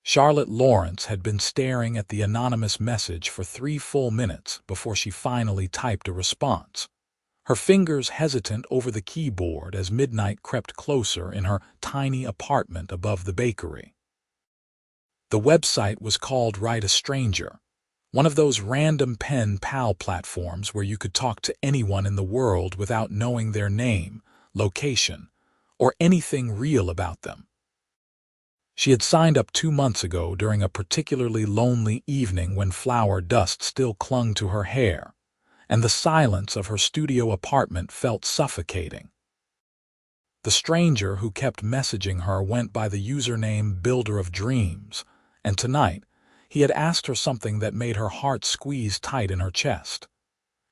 Charlotte Lawrence had been staring at the anonymous message for 3 full minutes before she finally typed a response, her fingers hesitant over the keyboard as midnight crept closer in her tiny apartment above the bakery. The website was called Write a Stranger, one of those random pen pal platforms where you could talk to anyone in the world without knowing their name, location, or anything real about them. She had signed up 2 months ago during a particularly lonely evening when flower dust still clung to her hair, and the silence of her studio apartment felt suffocating. The stranger who kept messaging her went by the username Builder of Dreams, and tonight he had asked her something that made her heart squeeze tight in her chest.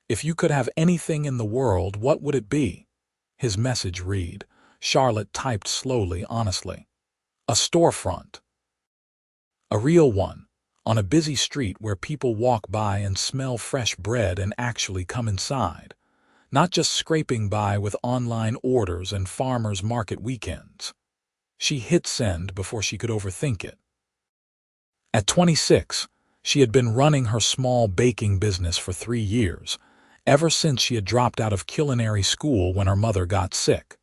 "If you could have anything in the world, what would it be?" His message read. Charlotte typed slowly, honestly. "A storefront. A real one, on a busy street where people walk by and smell fresh bread and actually come inside, not just scraping by with online orders and farmers market weekends." She hit send before she could overthink it. At 26, she had been running her small baking business for 3 years, ever since she had dropped out of culinary school when her mother got sick.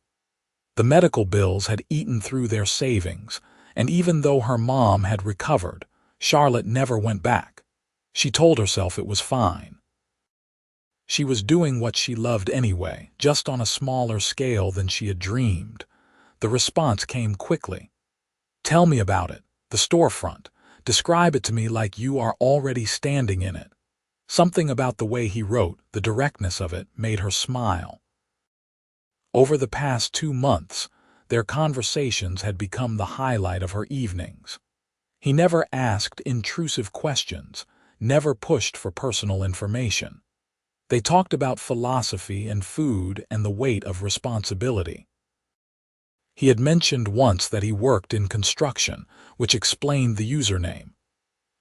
The medical bills had eaten through their savings, and even though her mom had recovered, Charlotte never went back. She told herself it was fine. She was doing what she loved anyway, just on a smaller scale than she had dreamed. The response came quickly. "Tell me about it, the storefront. Describe it to me like you are already standing in it." Something about the way he wrote, the directness of it, made her smile. Over the past 2 months, their conversations had become the highlight of her evenings. He never asked intrusive questions, never pushed for personal information. They talked about philosophy and food and the weight of responsibility. He had mentioned once that he worked in construction, which explained the username.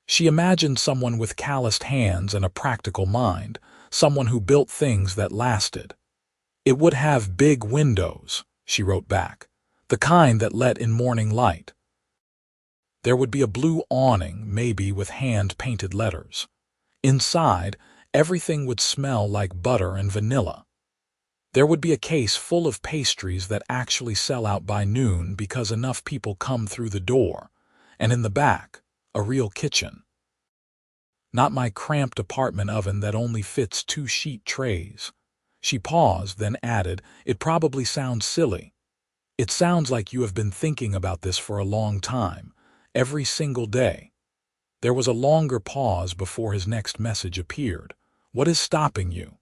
She imagined someone with calloused hands and a practical mind, someone who built things that lasted. "It would have big windows," she wrote back, "the kind that let in morning light. There would be a blue awning, maybe with hand-painted letters. Inside, everything would smell like butter and vanilla. There would be a case full of pastries that actually sell out by noon because enough people come through the door, and in the back, a real kitchen. Not my cramped apartment oven that only fits 2 sheet trays." She paused, then added, "It probably sounds silly. It sounds like you have been thinking about this for a long time, every single day." There was a longer pause before his next message appeared. "What is stopping you?"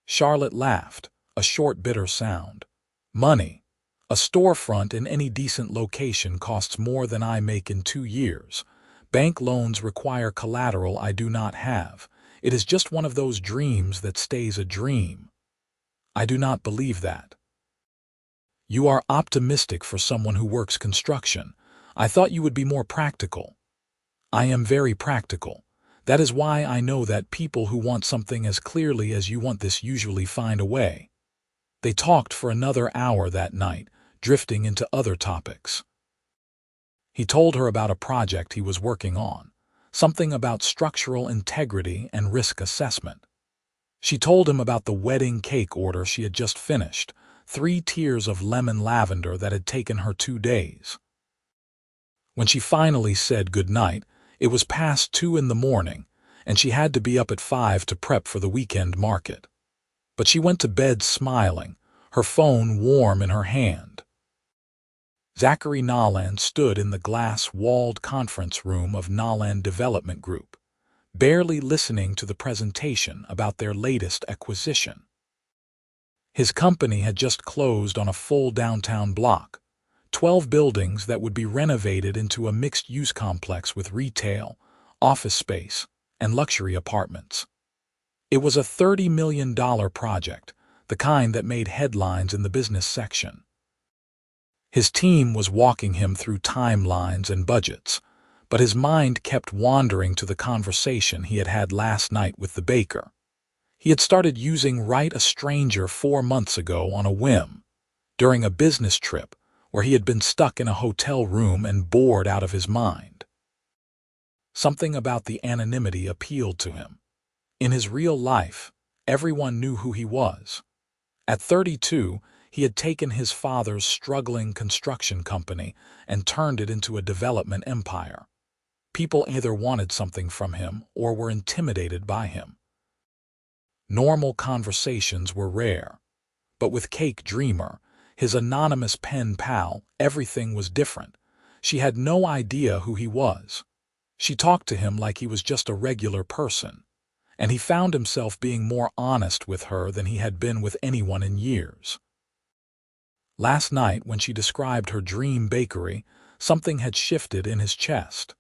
Charlotte laughed, a short, bitter sound. "Money. A storefront in any decent location costs more than I make in 2 years. Bank loans require collateral I do not have. It is just one of those dreams that stays a dream." "I do not believe that." "You are optimistic for someone who works construction. I thought you would be more practical." "I am very practical. That is why I know that people who want something as clearly as you want this usually find a way." They talked for another hour that night, drifting into other topics. He told her about a project he was working on, something about structural integrity and risk assessment. She told him about the wedding cake order she had just finished, 3 tiers of lemon lavender that had taken her 2 days. When she finally said goodnight, it was past 2 in the morning, and she had to be up at 5 to prep for the weekend market. But she went to bed smiling, her phone warm in her hand. Zachary Nolan stood in the glass-walled conference room of Nolan Development Group, barely listening to the presentation about their latest acquisition. His company had just closed on a full downtown block, 12 buildings that would be renovated into a mixed-use complex with retail, office space, and luxury apartments. It was a $30 million project, the kind that made headlines in the business section. His team was walking him through timelines and budgets, but his mind kept wandering to the conversation he had had last night with the baker. He had started using Write a Stranger 4 months ago on a whim, during a business trip where he had been stuck in a hotel room and bored out of his mind. Something about the anonymity appealed to him. In his real life, everyone knew who he was. At 32, he had taken his father's struggling construction company and turned it into a development empire. People either wanted something from him or were intimidated by him. Normal conversations were rare. But with Cake Dreamer, his anonymous pen pal, everything was different. She had no idea who he was. She talked to him like he was just a regular person, and he found himself being more honest with her than he had been with anyone in years. Last night, when she described her dream bakery, something had shifted in his chest.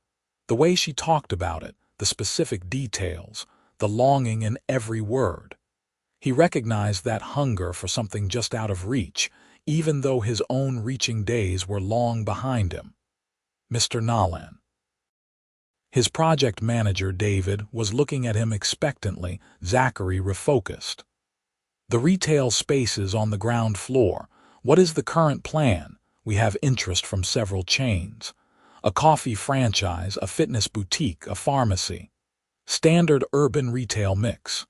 The way she talked about it, the specific details, the longing in every word. He recognized that hunger for something just out of reach, even though his own reaching days were long behind him. Mr. Nolan. His project manager, David, was looking at him expectantly. Zachary refocused. The retail spaces on the ground floor. What is the current plan? We have interest from several chains. A coffee franchise, a fitness boutique, a pharmacy. Standard urban retail mix.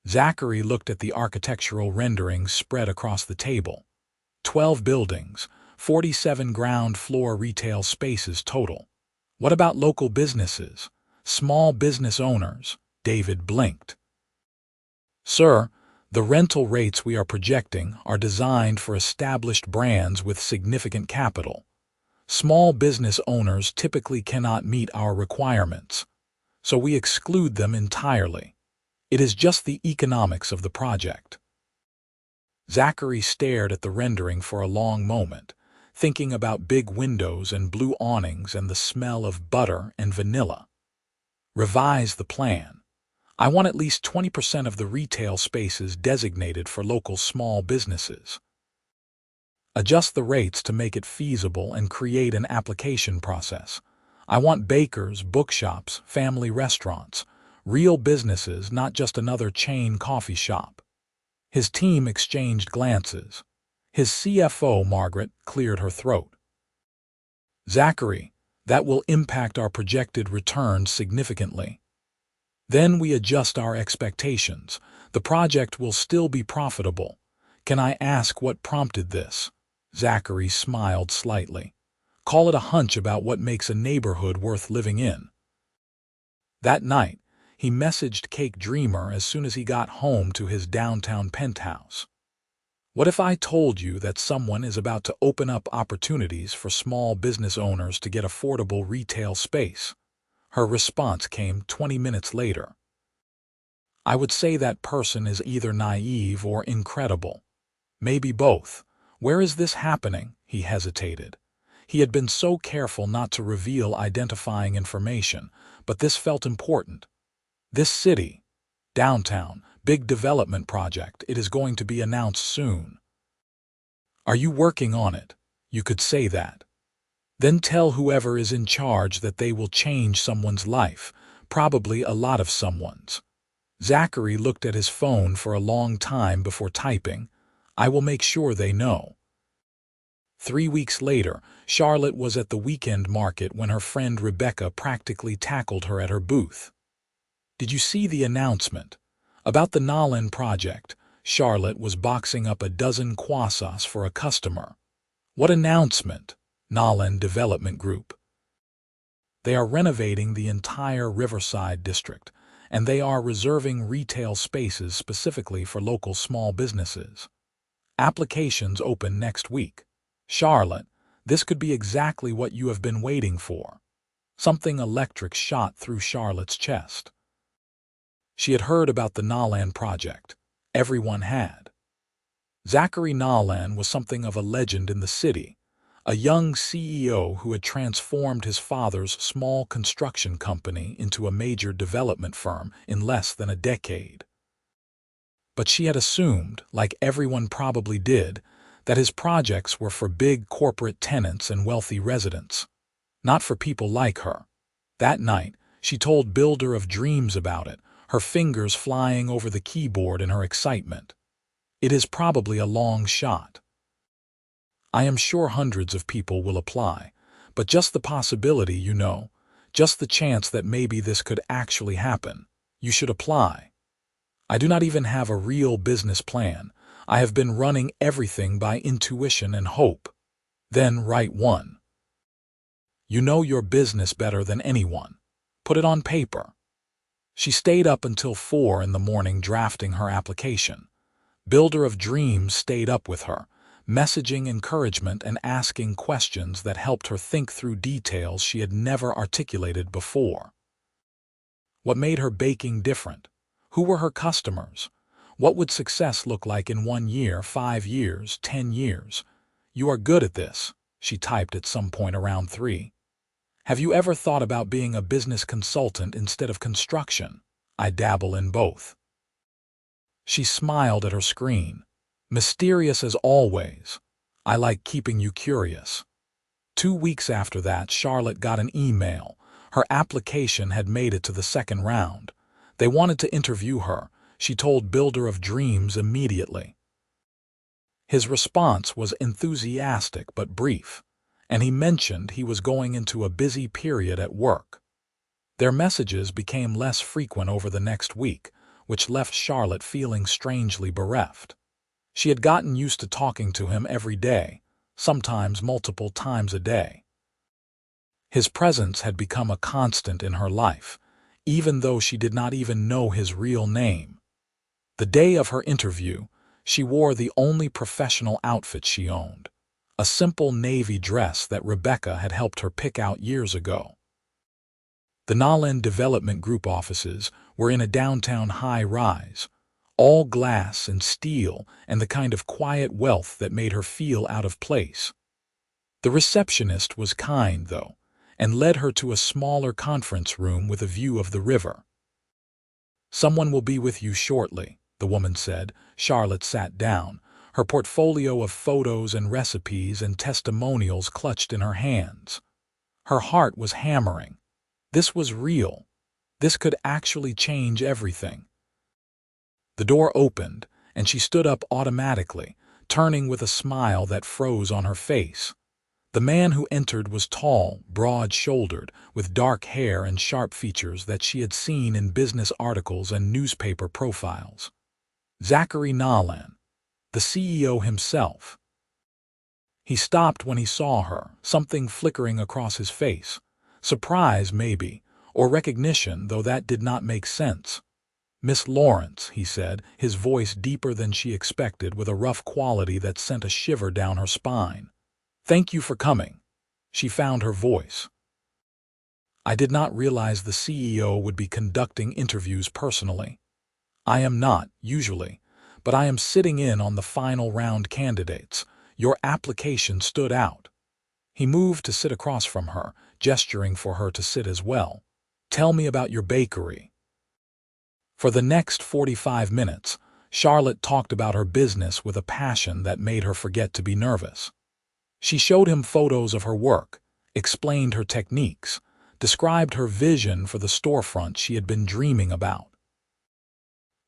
Zachary looked at the architectural renderings spread across the table. 12 buildings, 47 ground floor retail spaces total. What about local businesses? Small business owners? David blinked. Sir, the rental rates we are projecting are designed for established brands with significant capital. Small business owners typically cannot meet our requirements, so we exclude them entirely. It is just the economics of the project. Zachary stared at the rendering for a long moment, thinking about big windows and blue awnings and the smell of butter and vanilla. Revise the plan. I want at least 20% of the retail spaces designated for local small businesses. Adjust the rates to make it feasible and create an application process. I want bakers, bookshops, family restaurants, real businesses, not just another chain coffee shop. His team exchanged glances. His CFO, Margaret, cleared her throat. Zachary, that will impact our projected returns significantly. Then we adjust our expectations. The project will still be profitable. Can I ask what prompted this? Zachary smiled slightly. Call it a hunch about what makes a neighborhood worth living in. That night, he messaged Cake Dreamer as soon as he got home to his downtown penthouse. What if I told you that someone is about to open up opportunities for small business owners to get affordable retail space? Her response came 20 minutes later. I would say that person is either naive or incredible. Maybe both. Where is this happening? He hesitated. He had been so careful not to reveal identifying information, but this felt important. This city, downtown, big development project, it is going to be announced soon. Are you working on it? You could say that. Then tell whoever is in charge that they will change someone's life, probably a lot of someone's. Zachary looked at his phone for a long time before typing. I will make sure they know. 3 weeks later, Charlotte was at the weekend market when her friend Rebecca practically tackled her at her booth. Did you see the announcement? About the Nolan project, Charlotte was boxing up a dozen croissants for a customer. What announcement? Nolan Development Group. They are renovating the entire Riverside district, and they are reserving retail spaces specifically for local small businesses. Applications open next week. Charlotte, this could be exactly what you have been waiting for. Something electric shot through Charlotte's chest. She had heard about the Nolan project. Everyone had. Zachary Nolan was something of a legend in the city, a young CEO who had transformed his father's small construction company into a major development firm in less than a decade. But she had assumed, like everyone probably did, that his projects were for big corporate tenants and wealthy residents, not for people like her. That night, she told Builder of Dreams about it, her fingers flying over the keyboard in her excitement. It is probably a long shot. I am sure hundreds of people will apply, but just the possibility, just the chance that maybe this could actually happen. You should apply. I do not even have a real business plan. I have been running everything by intuition and hope. Then write one. You know your business better than anyone. Put it on paper. She stayed up until 4 in the morning drafting her application. Builder of Dreams stayed up with her, messaging encouragement and asking questions that helped her think through details she had never articulated before. What made her baking different? Who were her customers? What would success look like in 1 year, 5 years, 10 years? You are good at this, she typed at some point around 3. Have you ever thought about being a business consultant instead of construction? I dabble in both. She smiled at her screen. Mysterious as always. I like keeping you curious. 2 weeks after that, Charlotte got an email. Her application had made it to the second round. They wanted to interview her. She told Builder of Dreams immediately. His response was enthusiastic but brief, and he mentioned he was going into a busy period at work. Their messages became less frequent over the next week, which left Charlotte feeling strangely bereft. She had gotten used to talking to him every day, sometimes multiple times a day. His presence had become a constant in her life, even though she did not even know his real name. The day of her interview, she wore the only professional outfit she owned, a simple navy dress that Rebecca had helped her pick out years ago. The Nolan Development Group offices were in a downtown high-rise, all glass and steel and the kind of quiet wealth that made her feel out of place. The receptionist was kind, though, and led her to a smaller conference room with a view of the river. "Someone will be with you shortly," the woman said. Charlotte sat down, her portfolio of photos and recipes and testimonials clutched in her hands. Her heart was hammering. This was real. This could actually change everything. The door opened, and she stood up automatically, turning with a smile that froze on her face. The man who entered was tall, broad-shouldered, with dark hair and sharp features that she had seen in business articles and newspaper profiles. Zachary Nolan, the CEO himself. He stopped when he saw her, something flickering across his face. Surprise, maybe, or recognition, though that did not make sense. "Miss Lawrence," he said, his voice deeper than she expected, with a rough quality that sent a shiver down her spine. "Thank you for coming." She found her voice. "I did not realize the CEO would be conducting interviews personally. I am not, usually, but I am sitting in on the final round candidates. Your application stood out." He moved to sit across from her, gesturing for her to sit as well. "Tell me about your bakery." For the next 45 minutes, Charlotte talked about her business with a passion that made her forget to be nervous. She showed him photos of her work, explained her techniques, described her vision for the storefront she had been dreaming about.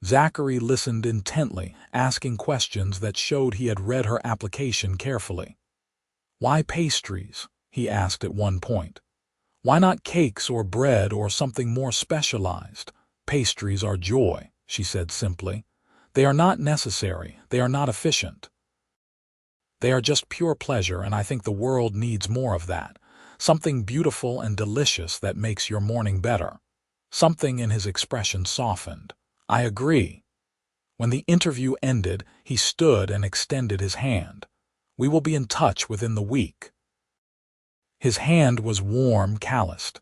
Zachary listened intently, asking questions that showed he had read her application carefully. "Why pastries?" he asked at one point. "Why not cakes or bread or something more specialized?" "Pastries are joy," she said simply. "They are not necessary, they are not efficient. They are just pure pleasure, and I think the world needs more of that. Something beautiful and delicious that makes your morning better." Something in his expression softened. "I agree." When the interview ended, he stood and extended his hand. "We will be in touch within the week." His hand was warm, calloused.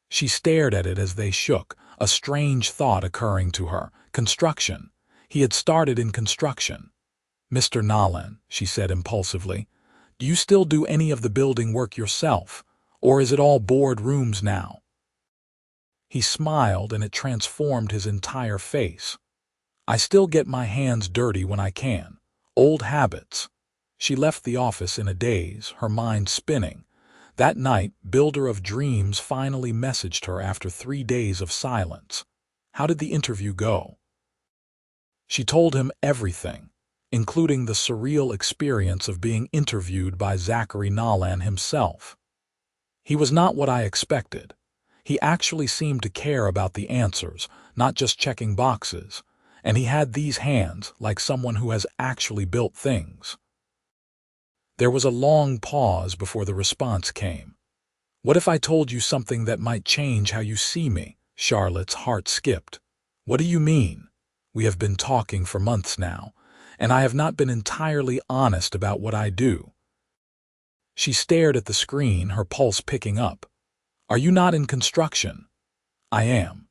She stared at it as they shook, a strange thought occurring to her. Construction. He had started in construction. "Mr. Nolan," she said impulsively, "do you still do any of the building work yourself, or is it all board rooms now?" He smiled, and it transformed his entire face. "I still get my hands dirty when I can. Old habits." She left the office in a daze, her mind spinning. That night, Builder of Dreams finally messaged her after 3 days of silence. "How did the interview go?" She told him everything. including the surreal experience of being interviewed by Zachary Nolan himself. He was not what I expected. He actually seemed to care about the answers, not just checking boxes, and he had these hands like someone who has actually built things. There was a long pause before the response came. "What if I told you something that might change how you see me?" Charlotte's heart skipped. "What do you mean? We have been talking for months now, and I have not been entirely honest about what I do." She stared at the screen, her pulse picking up. "Are you not in construction?" "I am.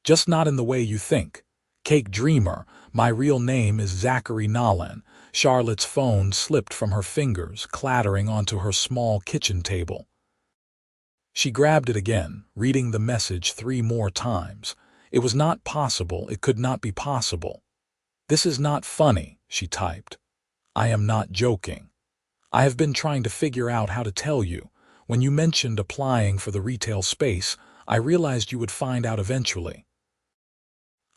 Just not in the way you think. Cake Dreamer, my real name is Zachary Nolan." Charlotte's phone slipped from her fingers, clattering onto her small kitchen table. She grabbed it again, reading the message 3 more times. It was not possible, it could not be possible. "This is not funny," she typed. "I am not joking. I have been trying to figure out how to tell you. When you mentioned applying for the retail space, I realized you would find out eventually.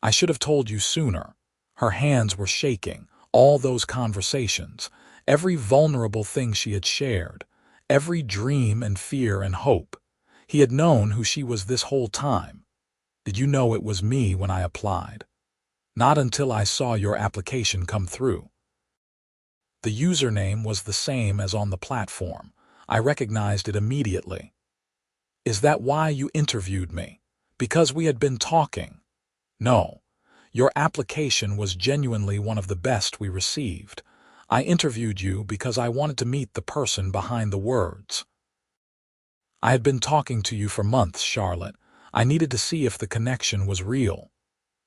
I should have told you sooner." Her hands were shaking. All those conversations, every vulnerable thing she had shared, every dream and fear and hope. He had known who she was this whole time. "Did you know it was me when I applied?" "Not until I saw your application come through." The username was the same as on the platform. I recognized it immediately. "Is that why you interviewed me? Because we had been talking?" "No. Your application was genuinely one of the best we received. I interviewed you because I wanted to meet the person behind the words." "I had been talking to you for months, Charlotte. I needed to see if the connection was real."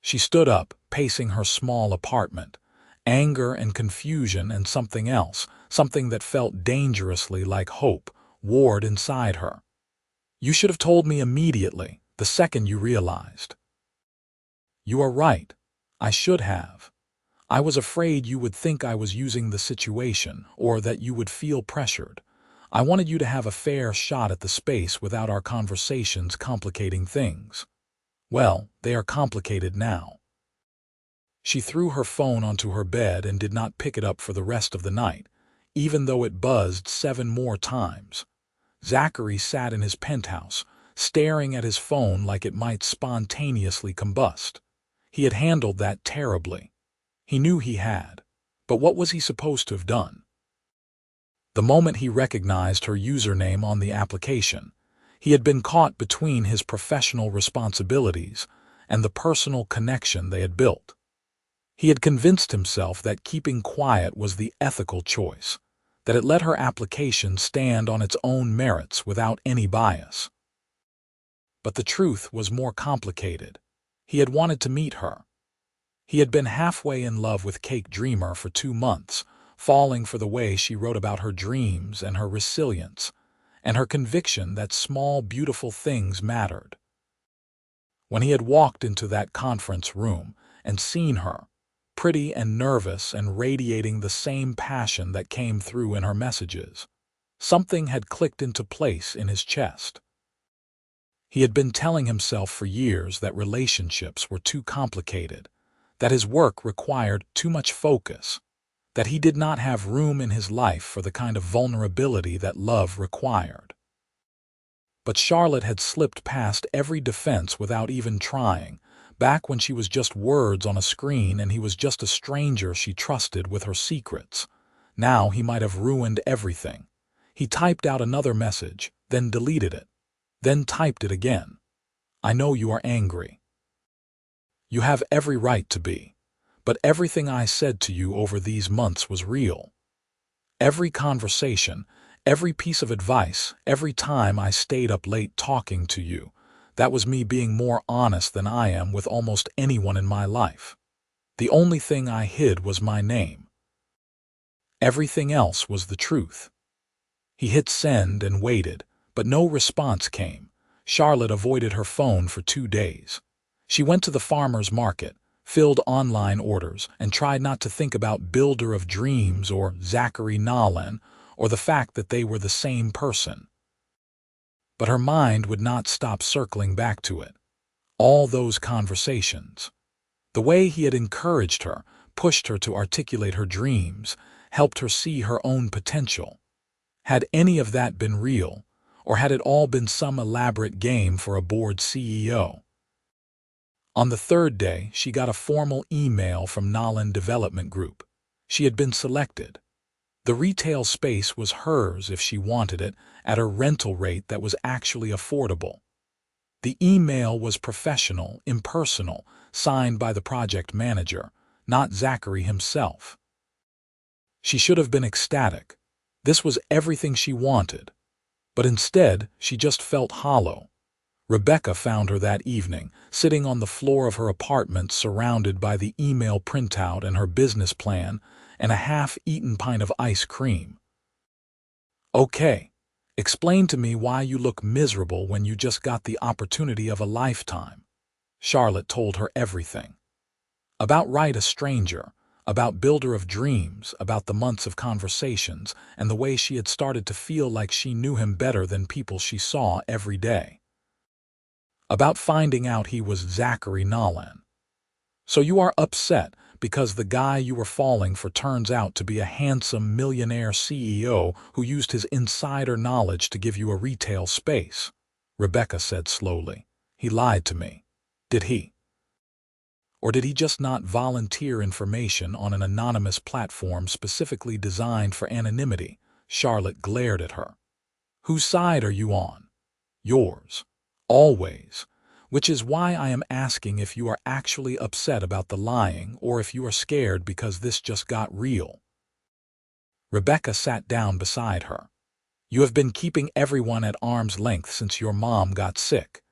She stood up, pacing her small apartment. Anger and confusion and something else, something that felt dangerously like hope, warred inside her. "You should have told me immediately, the second you realized." "You are right. I should have. I was afraid you would think I was using the situation, or that you would feel pressured. I wanted you to have a fair shot at the space without our conversations complicating things. Well, they are complicated now." She threw her phone onto her bed and did not pick it up for the rest of the night, even though it buzzed 7 more times. Zachary sat in his penthouse, staring at his phone like it might spontaneously combust. He had handled that terribly. He knew he had. But what was he supposed to have done? The moment he recognized her username on the application, he had been caught between his professional responsibilities and the personal connection they had built. He had convinced himself that keeping quiet was the ethical choice, that it let her application stand on its own merits without any bias. But the truth was more complicated. He had wanted to meet her. He had been halfway in love with Cake Dreamer for 2 months, falling for the way she wrote about her dreams and her resilience, and her conviction that small, beautiful things mattered. When he had walked into that conference room and seen her, pretty and nervous and radiating the same passion that came through in her messages, something had clicked into place in his chest. He had been telling himself for years that relationships were too complicated, that his work required too much focus, that he did not have room in his life for the kind of vulnerability that love required. But Charlotte had slipped past every defense without even trying, back when she was just words on a screen and he was just a stranger she trusted with her secrets. Now he might have ruined everything. He typed out another message, then deleted it, then typed it again. "I know you are angry. You have every right to be. But everything I said to you over these months was real. Every conversation, every piece of advice, every time I stayed up late talking to you, that was me being more honest than I am with almost anyone in my life. The only thing I hid was my name. Everything else was the truth." He hit send and waited, but no response came. Charlotte avoided her phone for 2 days. She went to the farmer's market, filled online orders, and tried not to think about Builder of Dreams or Zachary Nolan or the fact that they were the same person. But her mind would not stop circling back to it. All those conversations. The way he had encouraged her, pushed her to articulate her dreams, helped her see her own potential. Had any of that been real, or had it all been some elaborate game for a bored CEO? On the third day, she got a formal email from Nolan Development Group. She had been selected. The retail space was hers if she wanted it, at a rental rate that was actually affordable. The email was professional, impersonal, signed by the project manager, not Zachary himself. She should have been ecstatic. This was everything she wanted. But instead, she just felt hollow. Rebecca found her that evening, sitting on the floor of her apartment surrounded by the email printout and her business plan and a half-eaten pint of ice cream. "Okay, explain to me why you look miserable when you just got the opportunity of a lifetime." Charlotte told her everything. About Write a Stranger, about Builder of Dreams, about the months of conversations, and the way she had started to feel like she knew him better than people she saw every day. About finding out he was Zachary Nolan. "So you are upset because the guy you were falling for turns out to be a handsome millionaire CEO who used his insider knowledge to give you a retail space," Rebecca said slowly. "He lied to me. Did he? Or did he just not volunteer information on an anonymous platform specifically designed for anonymity?" Charlotte glared at her. "Whose side are you on?" "Yours. Always. Which is why I am asking if you are actually upset about the lying or if you are scared because this just got real." Rebecca sat down beside her. "You have been keeping everyone at arm's length since your mom got sick.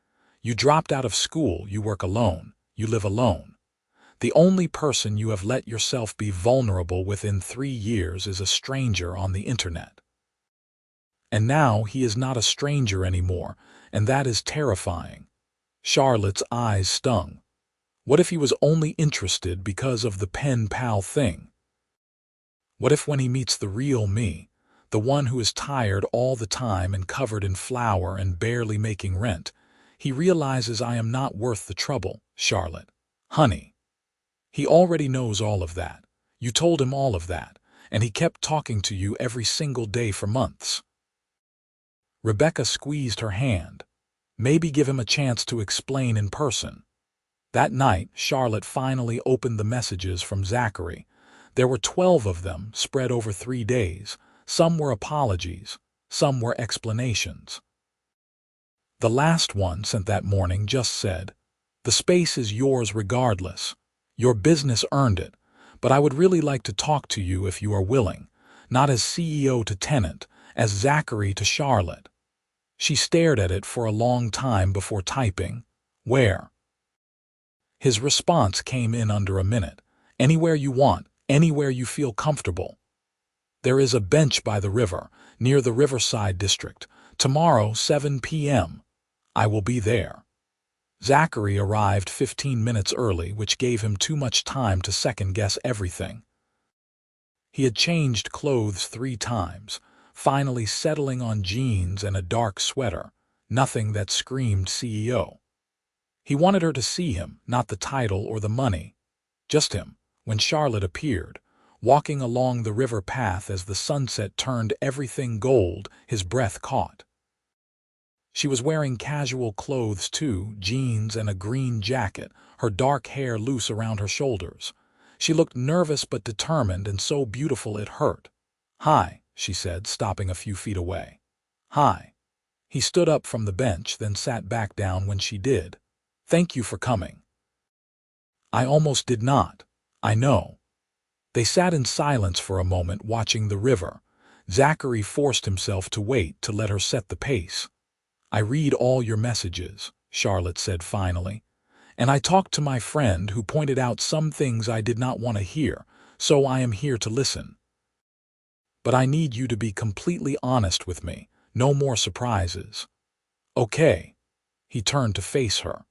You dropped out of school, you work alone, you live alone. The only person you have let yourself be vulnerable within 3 years is a stranger on the internet. And now he is not a stranger anymore, and that is terrifying." Charlotte's eyes stung. What if he was only interested because of the pen pal thing? What if when he meets the real me, the one who is tired all the time and covered in flour and barely making rent, he realizes I am not worth the trouble, Charlotte? Honey. He already knows all of that. You told him all of that, and he kept talking to you every single day for months. Rebecca squeezed her hand. Maybe give him a chance to explain in person. That night, Charlotte finally opened the messages from Zachary. There were 12 of them, spread over 3 days. Some were apologies, some were explanations. The last one, sent that morning, just said, "The space is yours regardless. Your business earned it, but I would really like to talk to you if you are willing, not as CEO to tenant, as Zachary to Charlotte." She stared at it for a long time before typing, "Where?" His response came in under a minute. "Anywhere you want, anywhere you feel comfortable. There is a bench by the river, near the Riverside District. Tomorrow, 7 p.m. I will be there." Zachary arrived 15 minutes early, which gave him too much time to second-guess everything. He had changed clothes 3 times, finally settling on jeans and a dark sweater, nothing that screamed CEO. He wanted her to see him, not the title or the money. Just him, when Charlotte appeared, walking along the river path as the sunset turned everything gold, his breath caught. She was wearing casual clothes too, jeans and a green jacket, her dark hair loose around her shoulders. She looked nervous but determined and so beautiful it hurt. "Hi," she said, stopping a few feet away. "Hi." He stood up from the bench, then sat back down when she did. "Thank you for coming." "I almost did not. I know." They sat in silence for a moment, watching the river. Zachary forced himself to wait to let her set the pace. "I read all your messages," Charlotte said finally. "And I talked to my friend who pointed out some things I did not want to hear, so I am here to listen. But I need you to be completely honest with me, no more surprises." "Okay." He turned to face her.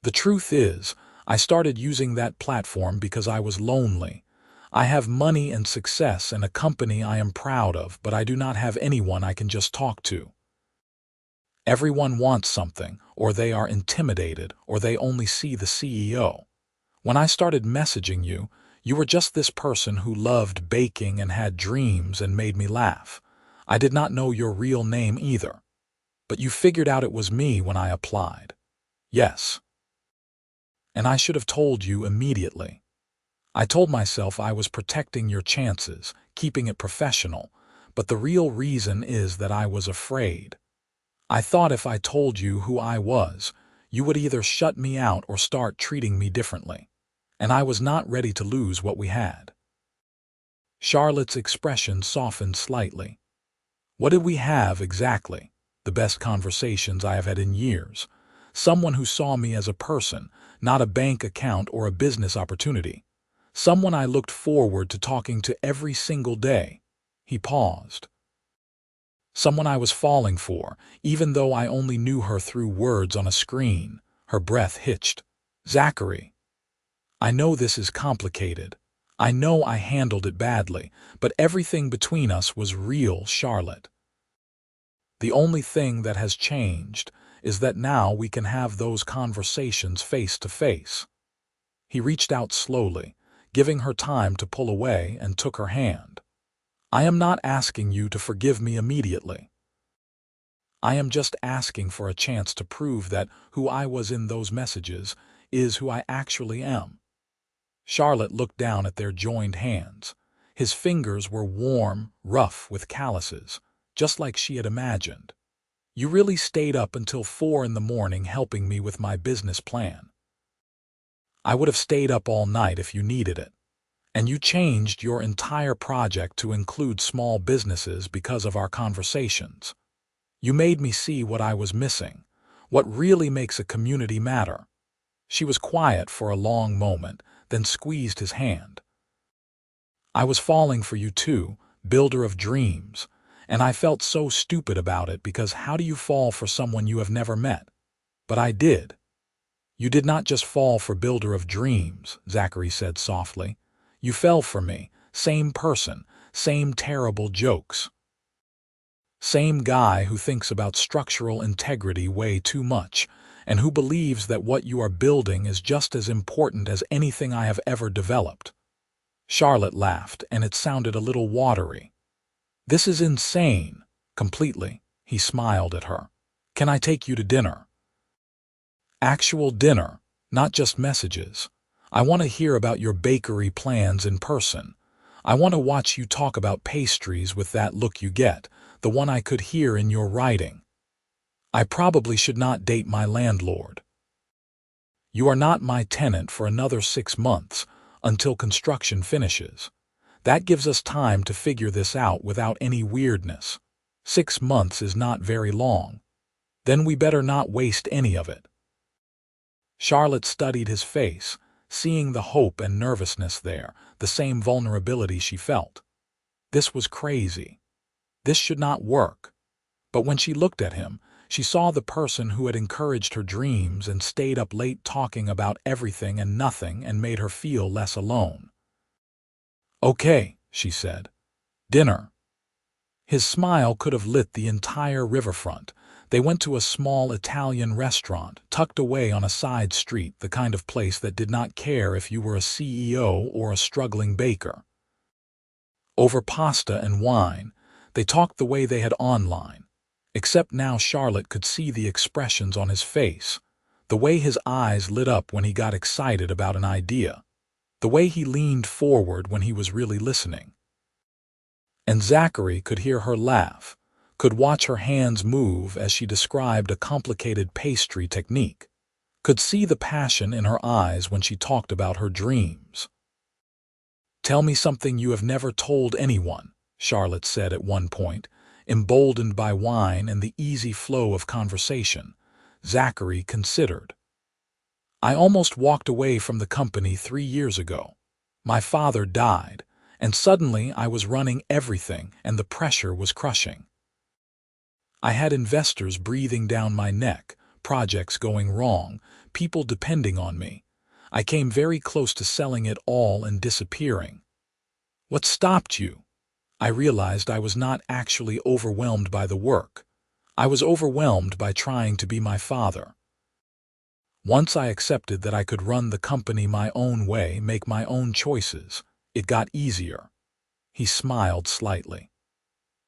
"The truth is, I started using that platform because I was lonely. I have money and success and a company I am proud of, but I do not have anyone I can just talk to. Everyone wants something, or they are intimidated, or they only see the CEO. When I started messaging you, You were just this person who loved baking and had dreams and made me laugh. I did not know your real name either. But you figured out it was me when I applied. Yes. And I should have told you immediately. I told myself I was protecting your chances, keeping it professional, but the real reason is that I was afraid. I thought if I told you who I was, you would either shut me out or start treating me differently. And I was not ready to lose what we had. Charlotte's expression softened slightly. What did we have exactly? The best conversations I have had in years. Someone who saw me as a person, not a bank account or a business opportunity. Someone I looked forward to talking to every single day. He paused. Someone I was falling for, even though I only knew her through words on a screen. Her breath hitched. Zachary. I know this is complicated. I know I handled it badly, but everything between us was real, Charlotte. The only thing that has changed is that now we can have those conversations face to face. He reached out slowly, giving her time to pull away, and took her hand. I am not asking you to forgive me immediately. I am just asking for a chance to prove that who I was in those messages is who I actually am. Charlotte looked down at their joined hands. His fingers were warm, rough with calluses, just like she had imagined. You really stayed up until 4 in the morning helping me with my business plan. I would have stayed up all night if you needed it. And you changed your entire project to include small businesses because of our conversations. You made me see what I was missing, what really makes a community matter. She was quiet for a long moment, then squeezed his hand. I was falling for you too, builder of dreams, and I felt so stupid about it because how do you fall for someone you have never met? But I did. You did not just fall for builder of dreams, Zachary said softly. You fell for me, same person, same terrible jokes. Same guy who thinks about structural integrity way too much, and who believes that what you are building is just as important as anything I have ever developed. Charlotte laughed, and it sounded a little watery. This is insane. Completely. He smiled at her. Can I take you to dinner? Actual dinner, not just messages. I want to hear about your bakery plans in person. I want to watch you talk about pastries with that look you get, the one I could hear in your writing. I probably should not date my landlord. You are not my tenant for another 6 months, until construction finishes. That gives us time to figure this out without any weirdness. 6 months is not very long. Then we better not waste any of it. Charlotte studied his face, seeing the hope and nervousness there, the same vulnerability she felt. This was crazy. This should not work. But when she looked at him, she saw the person who had encouraged her dreams and stayed up late talking about everything and nothing and made her feel less alone. Okay, she said. Dinner. His smile could have lit the entire riverfront. They went to a small Italian restaurant, tucked away on a side street, the kind of place that did not care if you were a CEO or a struggling baker. Over pasta and wine, they talked the way they had online. Except now Charlotte could see the expressions on his face, the way his eyes lit up when he got excited about an idea, the way he leaned forward when he was really listening. And Zachary could hear her laugh, could watch her hands move as she described a complicated pastry technique, could see the passion in her eyes when she talked about her dreams. Tell me something you have never told anyone, Charlotte said at one point, emboldened by wine and the easy flow of conversation. Zachary considered. I almost walked away from the company 3 years ago. My father died, and suddenly I was running everything and the pressure was crushing. I had investors breathing down my neck, projects going wrong, people depending on me. I came very close to selling it all and disappearing. What stopped you? I realized I was not actually overwhelmed by the work. I was overwhelmed by trying to be my father. Once I accepted that I could run the company my own way, make my own choices, it got easier. He smiled slightly.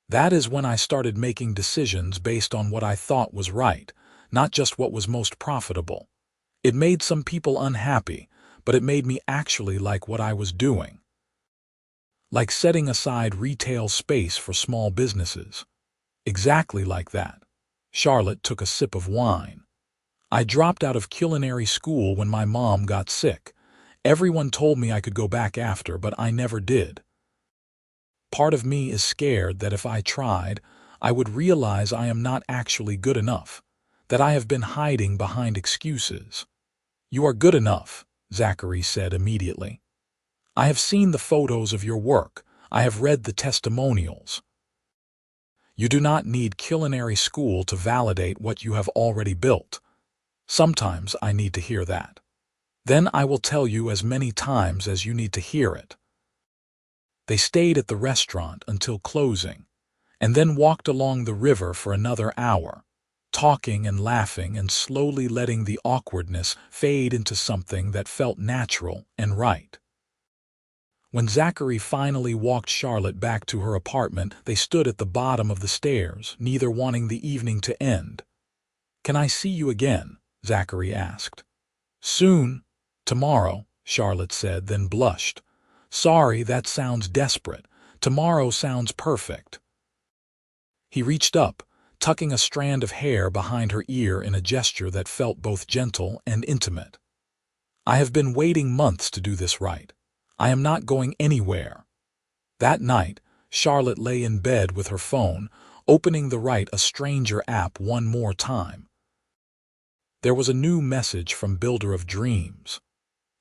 That is when I started making decisions based on what I thought was right, not just what was most profitable. It made some people unhappy, but it made me actually like what I was doing. Like setting aside retail space for small businesses. Exactly like that. Charlotte took a sip of wine. I dropped out of culinary school when my mom got sick. Everyone told me I could go back after, but I never did. Part of me is scared that if I tried, I would realize I am not actually good enough, that I have been hiding behind excuses. You are good enough, Zachary said immediately. I have seen the photos of your work. I have read the testimonials. You do not need culinary school to validate what you have already built. Sometimes I need to hear that. Then I will tell you as many times as you need to hear it. They stayed at the restaurant until closing, and then walked along the river for another hour, talking and laughing and slowly letting the awkwardness fade into something that felt natural and right. When Zachary finally walked Charlotte back to her apartment, they stood at the bottom of the stairs, neither wanting the evening to end. "Can I see you again?" Zachary asked. "Soon. Tomorrow," Charlotte said, then blushed. "Sorry, that sounds desperate. Tomorrow sounds perfect." He reached up, tucking a strand of hair behind her ear in a gesture that felt both gentle and intimate. "I have been waiting months to do this right. I am not going anywhere." That night, Charlotte lay in bed with her phone, opening the Write a Stranger app one more time. There was a new message from Builder of Dreams.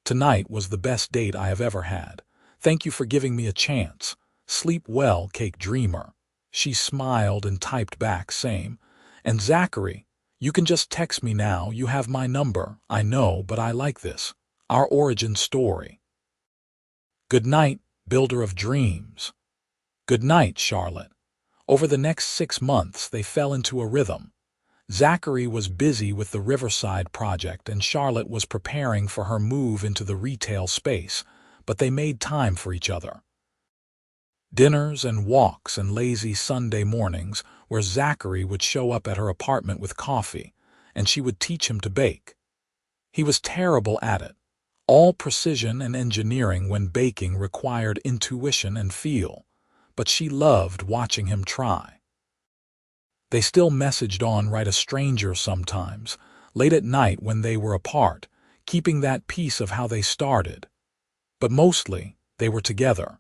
"Tonight was the best date I have ever had. Thank you for giving me a chance. Sleep well, Cake Dreamer." She smiled and typed back, "Same. And Zachary, you can just text me now. You have my number. I know, but I like this. Our origin story." "Good night, Builder of Dreams." "Good night, Charlotte." Over the next 6 months, they fell into a rhythm. Zachary was busy with the Riverside project and Charlotte was preparing for her move into the retail space, but they made time for each other. Dinners and walks and lazy Sunday mornings where Zachary would show up at her apartment with coffee, and she would teach him to bake. He was terrible at it. All precision and engineering when baking required intuition and feel, but she loved watching him try. They still messaged on Write a Stranger sometimes, late at night when they were apart, keeping that piece of how they started. But mostly, they were together.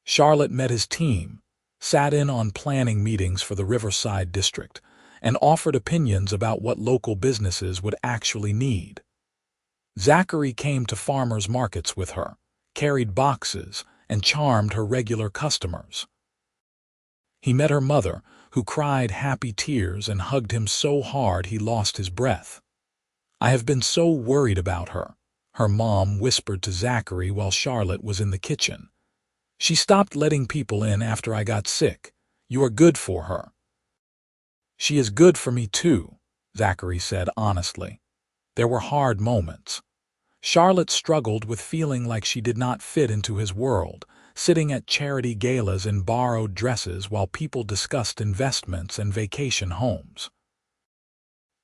Charlotte met his team, sat in on planning meetings for the Riverside district, and offered opinions about what local businesses would actually need. Zachary came to farmers' markets with her, carried boxes, and charmed her regular customers. He met her mother, who cried happy tears and hugged him so hard he lost his breath. "I have been so worried about her," her mom whispered to Zachary while Charlotte was in the kitchen. "She stopped letting people in after I got sick. You are good for her." "She is good for me too," Zachary said honestly. There were hard moments. Charlotte struggled with feeling like she did not fit into his world, sitting at charity galas in borrowed dresses while people discussed investments and vacation homes.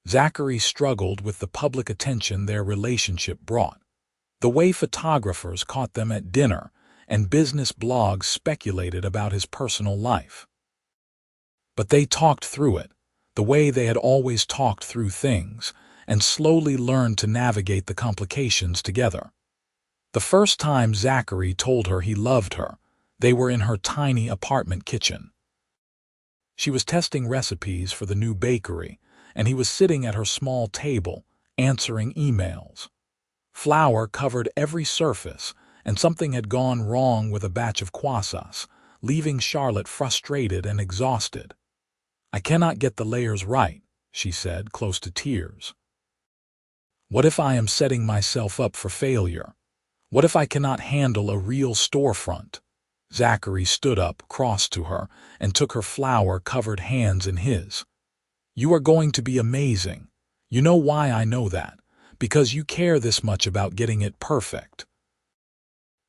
Zachary struggled with the public attention their relationship brought, the way photographers caught them at dinner, and business blogs speculated about his personal life. But they talked through it, the way they had always talked through things, and slowly learned to navigate the complications together. The first time Zachary told her he loved her, they were in her tiny apartment kitchen. She was testing recipes for the new bakery, and he was sitting at her small table, answering emails. Flour covered every surface, and something had gone wrong with a batch of croissants, leaving Charlotte frustrated and exhausted. "I cannot get the layers right," she said, close to tears. "What if I am setting myself up for failure? What if I cannot handle a real storefront?" Zachary stood up, crossed to her, and took her flour-covered hands in his. "You are going to be amazing. You know why I know that. Because you care this much about getting it perfect.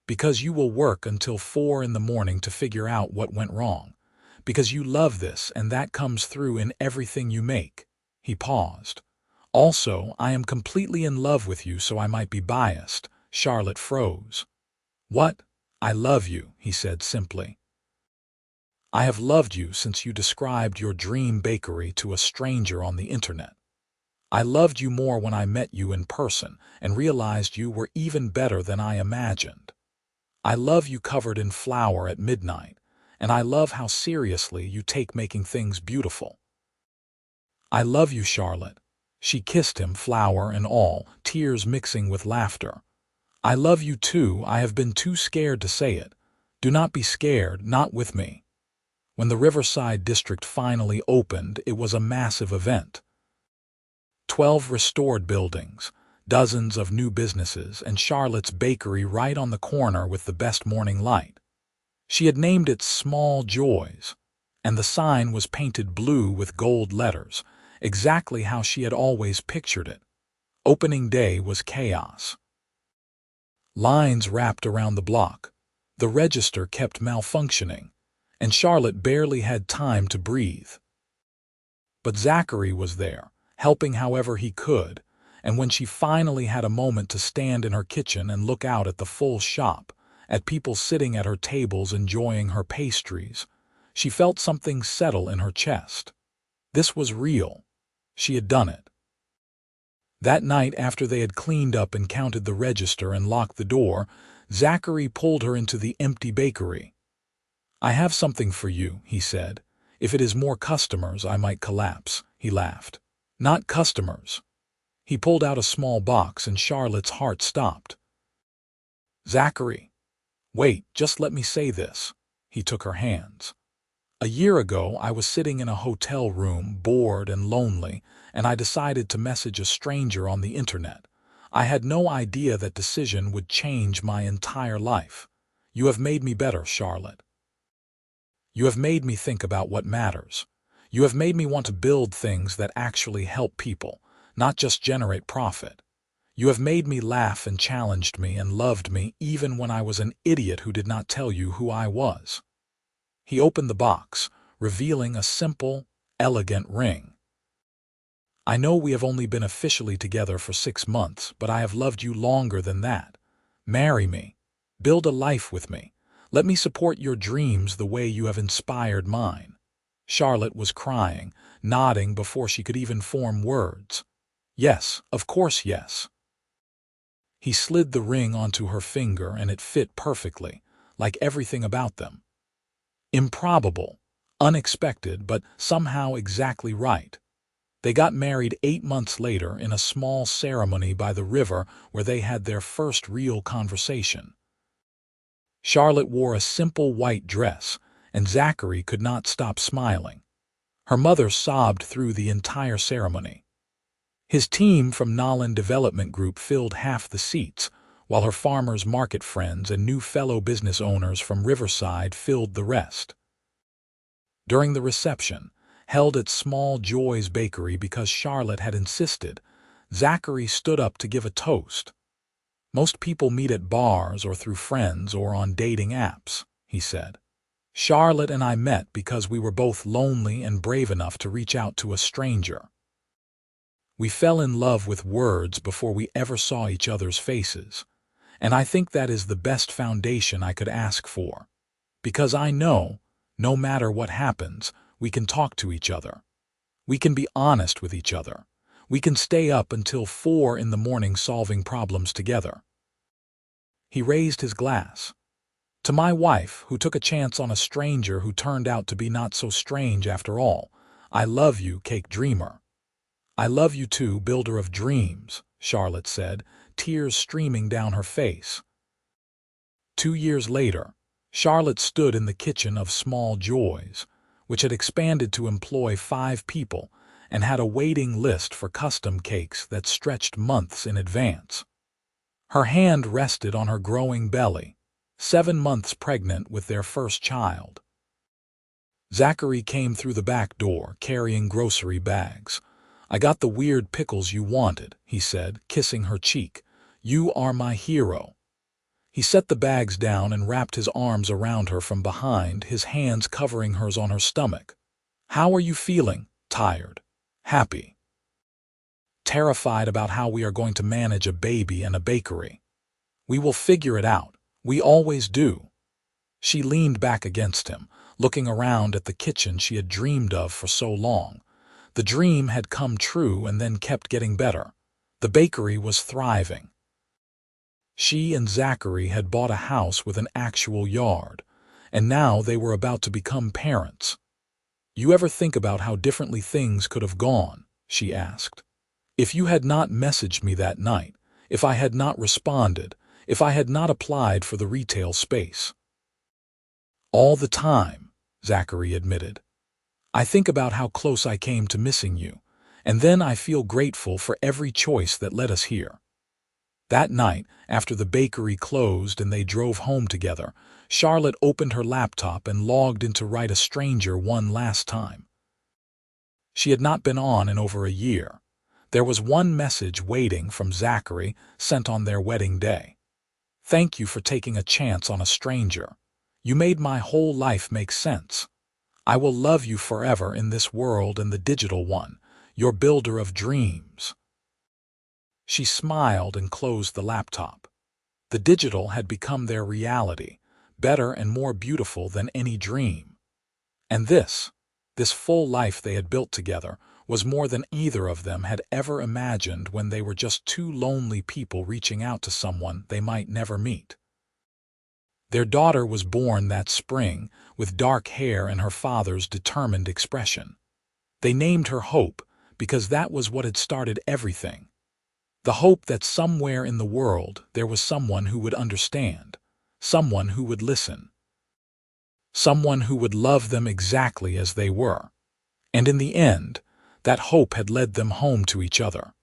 Because you will work until 4 in the morning to figure out what went wrong. Because you love this and that comes through in everything you make. He paused. Also, I am completely in love with you, so I might be biased. Charlotte froze. What? I love you, he said simply. I have loved you since you described your dream bakery to a stranger on the internet. I loved you more when I met you in person and realized you were even better than I imagined. I love you covered in flour at midnight, and I love how seriously you take making things beautiful. I love you, Charlotte. She kissed him, flour and all, tears mixing with laughter. I love you too. I have been too scared to say it. Do not be scared, not with me. When the Riverside district finally opened, it was a massive event. 12 restored buildings, dozens of new businesses, and Charlotte's bakery right on the corner with the best morning light. She had named it Small Joys, and the sign was painted blue with gold letters, exactly how she had always pictured it. Opening day was chaos. Lines wrapped around the block. The register kept malfunctioning, and Charlotte barely had time to breathe. But Zachary was there, helping however he could, and when she finally had a moment to stand in her kitchen and look out at the full shop, at people sitting at her tables enjoying her pastries, she felt something settle in her chest. This was real. She had done it. That night, after they had cleaned up and counted the register and locked the door, Zachary pulled her into the empty bakery. I have something for you, he said. If it is more customers, I might collapse, he laughed. Not customers. He pulled out a small box and Charlotte's heart stopped. Zachary. Wait, just let me say this. He took her hands. A year ago, I was sitting in a hotel room, bored and lonely, and I decided to message a stranger on the internet. I had no idea that decision would change my entire life. You have made me better, Charlotte. You have made me think about what matters. You have made me want to build things that actually help people, not just generate profit. You have made me laugh and challenged me and loved me even when I was an idiot who did not tell you who I was. He opened the box, revealing a simple, elegant ring. I know we have only been officially together for 6 months, but I have loved you longer than that. Marry me. Build a life with me. Let me support your dreams the way you have inspired mine. Charlotte was crying, nodding before she could even form words. Yes, of course, yes. He slid the ring onto her finger and it fit perfectly, like everything about them. Improbable, unexpected, but somehow exactly right. They got married 8 months later in a small ceremony by the river where they had their first real conversation. Charlotte wore a simple white dress, and Zachary could not stop smiling. Her mother sobbed through the entire ceremony. His team from Nolan Development Group filled half the seats, while her farmers market friends and new fellow business owners from Riverside filled the rest. During the reception, held at Small Joy's Bakery because Charlotte had insisted, Zachary stood up to give a toast. Most people meet at bars or through friends or on dating apps, he said. Charlotte and I met because we were both lonely and brave enough to reach out to a stranger. We fell in love with words before we ever saw each other's faces, and I think that is the best foundation I could ask for. Because I know, no matter what happens, we can talk to each other. We can be honest with each other. We can stay up until 4 in the morning solving problems together. He raised his glass. To my wife, who took a chance on a stranger who turned out to be not so strange after all, I love you, cake dreamer. I love you too, builder of dreams, Charlotte said, tears streaming down her face. 2 years later, Charlotte stood in the kitchen of Small Joys, which had expanded to employ 5 people and had a waiting list for custom cakes that stretched months in advance. Her hand rested on her growing belly, 7 months pregnant with their first child. Zachary came through the back door carrying grocery bags, "I got the weird pickles you wanted," he said, kissing her cheek. "You are my hero." He set the bags down and wrapped his arms around her from behind, his hands covering hers on her stomach. "How are you feeling? Tired? Happy? Terrified about how we are going to manage a baby and a bakery? We will figure it out. We always do." She leaned back against him, looking around at the kitchen she had dreamed of for so long. The dream had come true and then kept getting better. The bakery was thriving. She and Zachary had bought a house with an actual yard, and now they were about to become parents. "You ever think about how differently things could have gone?" she asked. "If you had not messaged me that night, if I had not responded, if I had not applied for the retail space." "All the time," Zachary admitted. "I think about how close I came to missing you, and then I feel grateful for every choice that led us here." That night, after the bakery closed and they drove home together, Charlotte opened her laptop and logged in to write a stranger one last time. She had not been on in over a year. There was one message waiting from Zachary, sent on their wedding day. "Thank you for taking a chance on a stranger. You made my whole life make sense. I will love you forever in this world and the digital one, your builder of dreams." She smiled and closed the laptop. The digital had become their reality, better and more beautiful than any dream. And this full life they had built together, was more than either of them had ever imagined when they were just two lonely people reaching out to someone they might never meet. Their daughter was born that spring, with dark hair and her father's determined expression. They named her Hope because that was what had started everything. The hope that somewhere in the world there was someone who would understand, someone who would listen, someone who would love them exactly as they were. And in the end, that hope had led them home to each other.